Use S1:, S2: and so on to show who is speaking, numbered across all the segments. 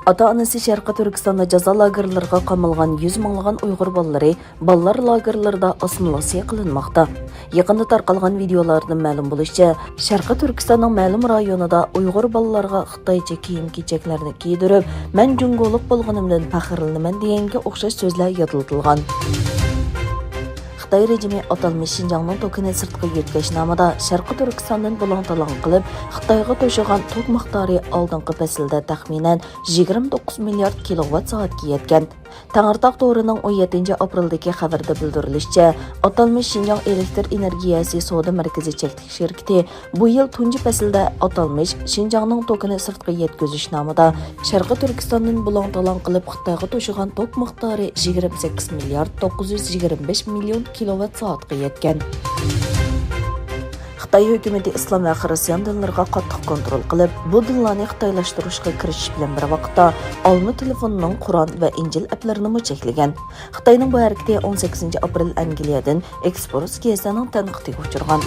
S1: Ата-анасы Şərqi Türkistanda jaza lagerlariga qamalgan 100 minglagan Uyg'ur bolalari ballar lagerlarida assimilyatsiya qilinmoqda. Yaqinda tarqalgan videolardan ma'lum bo'lishicha, Şərqi Türkistonning ma'lum rayonida Uyg'ur bolalarga Xitoycha kiyim-kechaklarni kiydirib, "Men jungoliq bo'lganimdan faxrlanaman" deganga o'xshash so'zlar yodlatilgan. Xitoy rejimi atalmış Şinjanning tokini sirtqa yetkazsh nomida Şərqi Türkistondan bulang-talang qilib, Xitoyga to'shigan tok miqdori oldingi faslda taxminan 29 milliard kilovat-soatga yetgan. Tangirtaq to'rining 17 aprildagi xabarda bildirilishicha, atalmış Şinjan elektr energiyasi savdo markazi cheklik shirkati bu yil tunji faslda atalmış Şinjanning tokini sirtqa yetkazish nomida Şərqi Türkistondan bulang-talang qilib Xitoyga to'shigan tok miqdori 28 milliard 925 million kilovat-soatga yetgan. Xitoy hukumati islom va xristian dinlariga qattiq kontrol qilib, bu dinlarni xitoylashtirishga kirishish bilan bir vaqtda olma telefonining Qur'on va Injil appalarini cheklagan. Xitoyning bu harakati 18 aprel Angliyadan Express gazetasining tanqidiga uchirgan.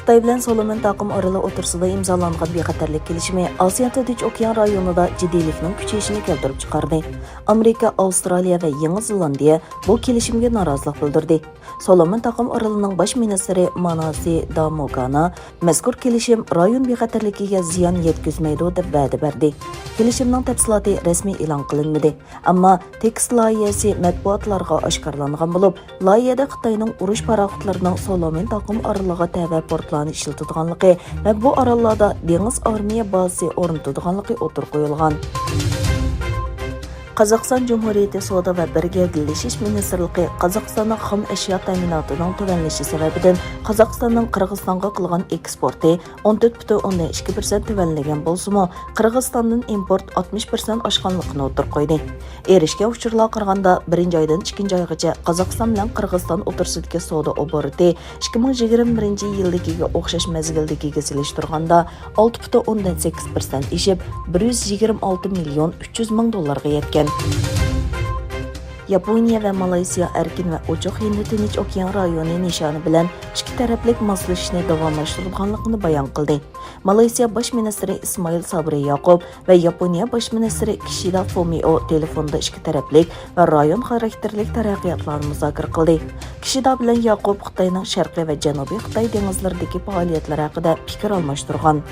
S1: Xitoy bilan Solomon taqim orali o'tirsida imzolangan bexatarlik kelishimi Osiyo Tinch okean rayonida jiddiylikning kuchayishini keltirib chiqardi. Amerika, Avstraliya va Yangi Zelandiya bu kelishimga norozilik bildirdi. Solomon taqim oralining bosh ministri Manasi Damogana mazkur kelishim rayon bexatarligiga ziyon yetkazmaydi deb va'da berdi. Kelishimning tafsiloti rasmiy e'lon qilinmadi, ammo tekst loyihasi matbuotlarga oshkorlangan bo'lib, loyihada Xitoyning urush paraxotlarining Solomon taqim oraliga tava portlarni ishlatadiganligi va bu orollarda dengiz armiya bazasi o'rnatadiganligi o'tirib qo'yilgan. Qozog'iston Cumhuriyeti Savdo va birgashish ministrligi Qozog'istonning xom ashyo ta'minotining tuvanlishi sababidan Qozog'istonning Qirg'izistonga qilgan eksporti 14,2% tuvanlagan bo'lsa-mu, Qirg'izistondan import 60% oshganligini o'tirib qo'ydi. Erishgan uchurlar qaraganda 1-oydan 2-oygacha Qozog'iston bilan Qirg'iziston o'rtasidagi savdo oboroti 2021-yildagiga o'xshash mazgildagiga solishtirganda 6,8% ishib 126 million 300 ming dollarga yetgan. Yaponiya va Malayziya erkin va ochiq Hind Tinch okean rayoni nishoni bilan ikki taraflik moslashishni davomlashtirganligini bayon qildi. Malayziya bosh ministri Ismoil Sabri Yaqub va Yaponiya bosh ministri Kishida Fumio telefonda ikki taraflik va rayon xarakterlik taraqqiyotlarni muzokara qildi. Kishida bilan Yaqub Xitoyning sharqiy va janubiy Xitoy dengizlaridagi faoliyatlari haqida fikr almashtirgan.